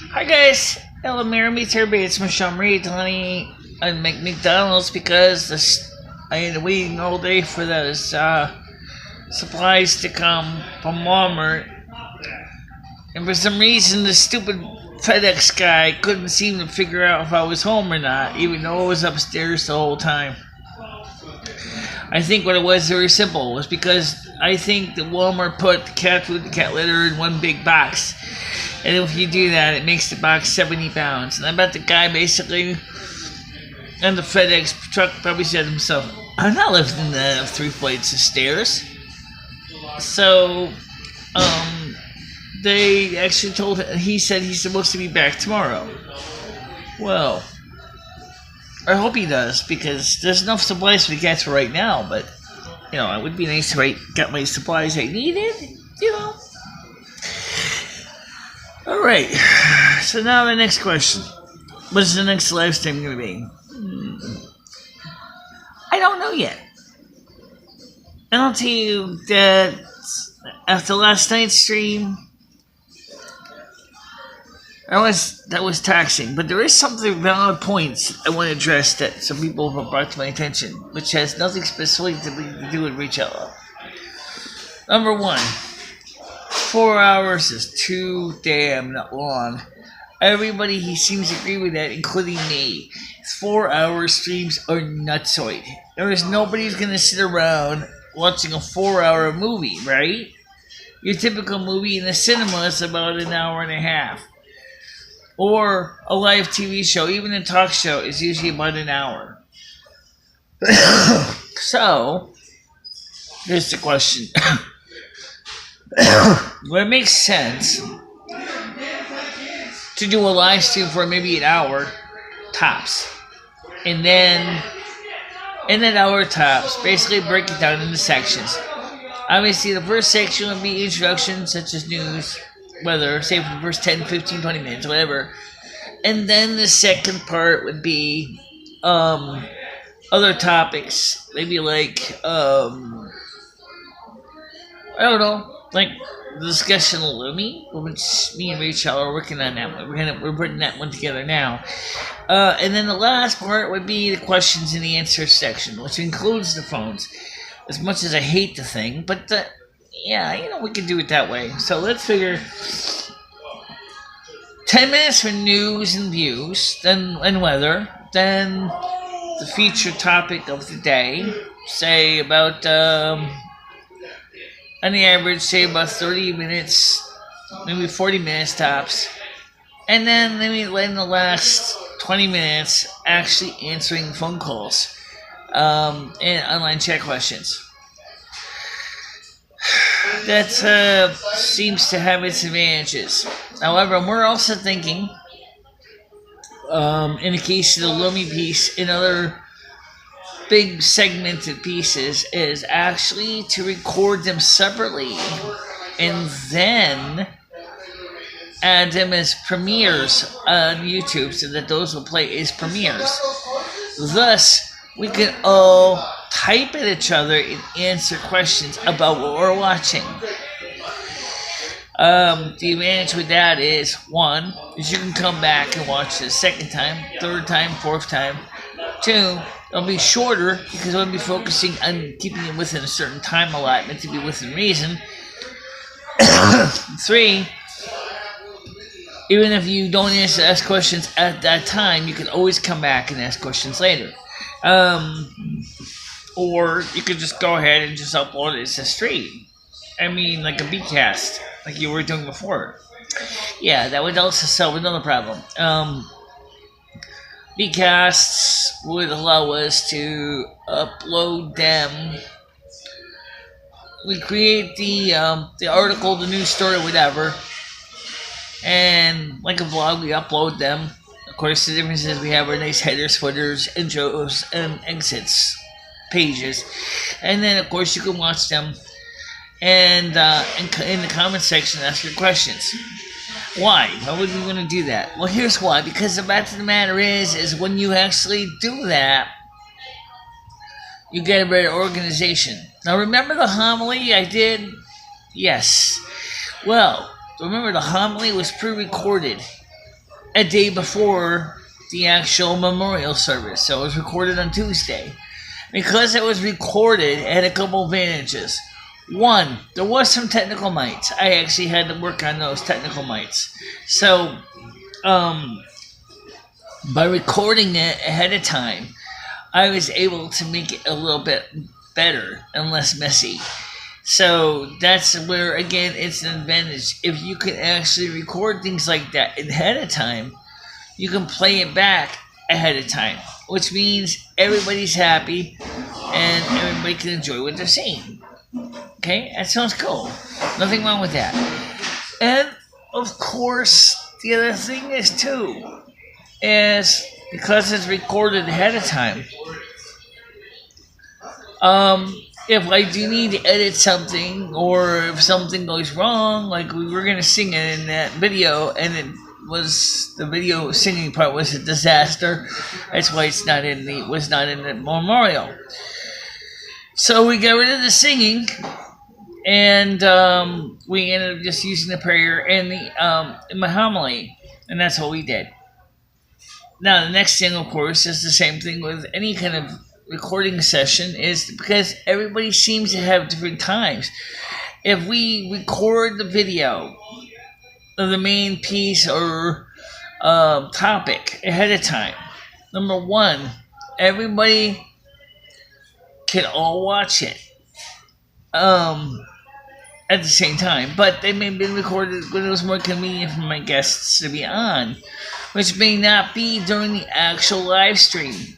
Hi guys, hello Mary meets everybody. It's MicheleMarieDalene and make McDonald's because I had waiting all day for those supplies to come from Walmart, and for some reason the stupid FedEx guy couldn't seem to figure out if I was home or not, even though I was upstairs the whole time. I think what it was very simple. It was because I think that Walmart put the cat food and cat litter in one big box. And if you do that, it makes the box 70 pounds. And I bet the guy basically, and the FedEx truck probably said to himself, I'm not lifting 3 flights of stairs. So, they actually told him, he said he's supposed to be back tomorrow. Well, I hope he does, because there's enough supplies for the cats for right now, but, it would be nice if I got my supplies I needed, Alright, so now the next question. What is the next live stream going to be? I don't know yet. And I'll tell you that after last night's stream, that was taxing, but there is something valid points I want to address that some people have brought to my attention, which has nothing specifically to do with Richella. Number one, 4 hours is too damn long. Everybody he seems to agree with that, including me. 4-hour streams are nutsoid. There is nobody who's gonna sit around watching a 4-hour movie, right? Your typical movie in the cinema is about an hour and a half. Or a live TV show, even a talk show, is usually about an hour. So, here's the question. Well, it makes sense to do a live stream for maybe an hour tops. And then, in that hour tops, basically break it down into sections. Obviously, the first section would be introductions, such as news, weather, say for the first 10, 15, 20 minutes, whatever. And then the second part would be other topics. Maybe like, I don't know, like the discussion of Lumi, which me and Rachel are working on that one. We're putting that one together now. And then the last part would be the questions and the answers section, which includes the phones. As much as I hate the thing, but yeah, we can do it that way. So let's figure 10 minutes for news and views, and weather, then the featured topic of the day, say about, on the average, say about 30 minutes, maybe 40 minutes tops, and then maybe in the last 20 minutes actually answering phone calls and online chat questions. That seems to have its advantages. However, we're also thinking, in the case of the Lumi piece and other big segmented pieces, is actually to record them separately and then add them as premieres on YouTube so that those will play as premieres. Thus, we can all type at each other and answer questions about what we're watching. The advantage with that is, one, is you can come back and watch the second time, third time, fourth time. Two, it'll be shorter because we'll be focusing on keeping it within a certain time allotment to be within reason. Three, even if you don't ask questions at that time, you can always come back and ask questions later. Or you could just go ahead and just upload it as a stream. I mean, like a Bcast, like you were doing before. Yeah, that would also solve another problem. Bcasts would allow us to upload them. We create the article, the news story, whatever, and like a vlog, we upload them. Of course, the difference is we have our nice headers, footers, intros, and exits pages, and then of course you can watch them and in the comment section ask your questions. Why would we want to do that? Well, here's why. Because the fact of the matter is when you actually do that, you get a better organization. Now remember the homily I did? Yes. Well, remember the homily was pre-recorded. a day before the actual memorial service. So it was recorded on Tuesday. Because it was recorded, it had a couple advantages. One, there was some technical mites. I actually had to work on those technical mites. So, by recording it ahead of time, I was able to make it a little bit better and less messy. So that's where, again, it's an advantage. If you can actually record things like that ahead of time, you can play it back ahead of time, which means everybody's happy and everybody can enjoy what they're seeing. Okay, that sounds cool. Nothing wrong with that. And of course, the other thing is too, is because it's recorded ahead of time. If I do need to edit something, or if something goes wrong, like we were gonna sing it in that video, and the video singing part was a disaster. That's why was not in the memorial. So we got rid of the singing, and we ended up just using the prayer and in my homily, and that's what we did. Now the next thing, of course, is the same thing with any kind of recording session, is because everybody seems to have different times. If we record the video of the main piece or topic ahead of time, number one, everybody can all watch it at the same time, but they may have been recorded when it was more convenient for my guests to be on, which may not be during the actual live stream.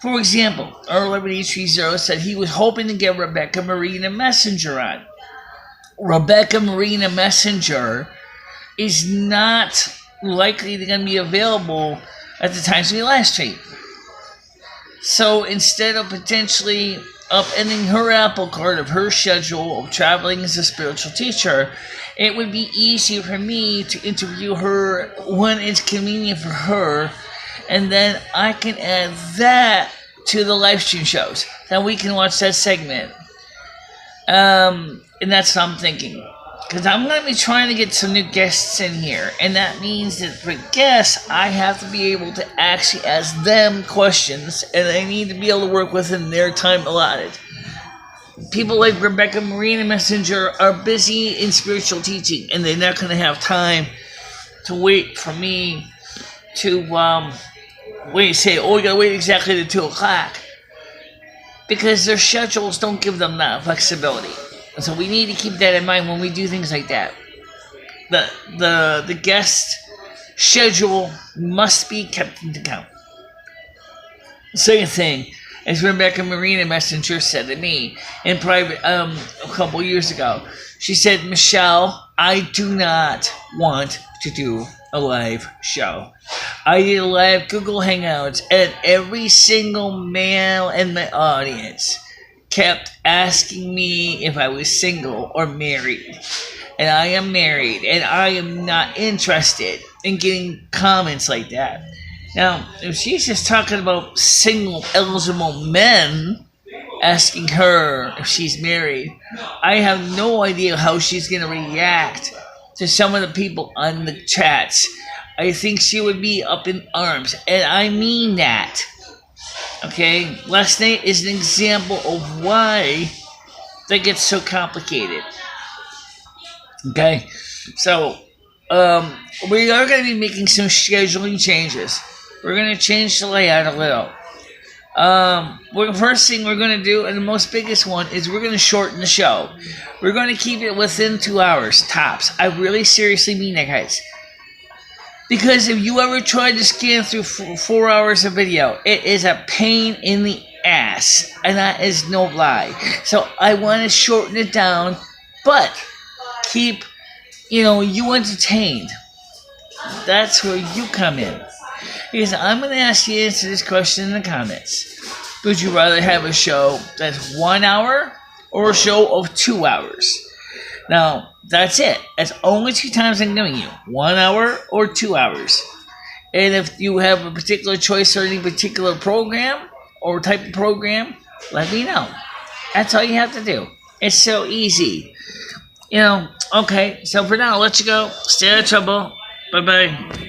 For example, our Liberty 30 said he was hoping to get Rebecca Marina Messenger on. Rebecca Marina Messenger is not likely going to be available at the times we live stream. So instead of potentially upending her apple cart of her schedule of traveling as a spiritual teacher, it would be easier for me to interview her when it's convenient for her, and then I can add that to the live stream shows. Then we can watch that segment. And that's what I'm thinking. Because I'm going to be trying to get some new guests in here. And that means that for guests, I have to be able to actually ask them questions. And I need to be able to work within their time allotted. People like Rebecca Marina Messenger are busy in spiritual teaching. And they're not going to have time to wait for me to say, oh, you got to wait exactly to 2 o'clock. Because their schedules don't give them that flexibility. So we need to keep that in mind when we do things like that. The guest schedule must be kept into account. Second thing, as Rebecca Marina Messenger said to me in private a couple years ago, she said, Michelle, I do not want to do a live show. I did a live Google Hangouts, and every single male in my audience kept asking me if I was single or married. And I am married, and I am not interested in getting comments like that. Now, if she's just talking about single eligible men asking her if she's married, I have no idea how she's going to react to some of the people on the chats. I think she would be up in arms, and I mean that. Okay, last night is an example of why that gets so complicated. Okay, so we are going to be making some scheduling changes. We're going to change the layout a little. The first thing we're going to do, and the most biggest one, is we're going to shorten the show. We're going to keep it within 2 hours, tops. I really seriously mean that, guys. Because if you ever tried to scan through 4 hours of video, it is a pain in the ass. And that is no lie. So I want to shorten it down, but keep, you entertained. That's where you come in. Because I'm going to ask you to answer this question in the comments. Would you rather have a show that's 1 hour or a show of 2 hours? Now, that's it. That's only 2 times I'm giving you. 1 hour or 2 hours. And if you have a particular choice or any particular program or type of program, let me know. That's all you have to do. It's so easy. Okay, so for now, I'll let you go. Stay out of trouble. Bye-bye.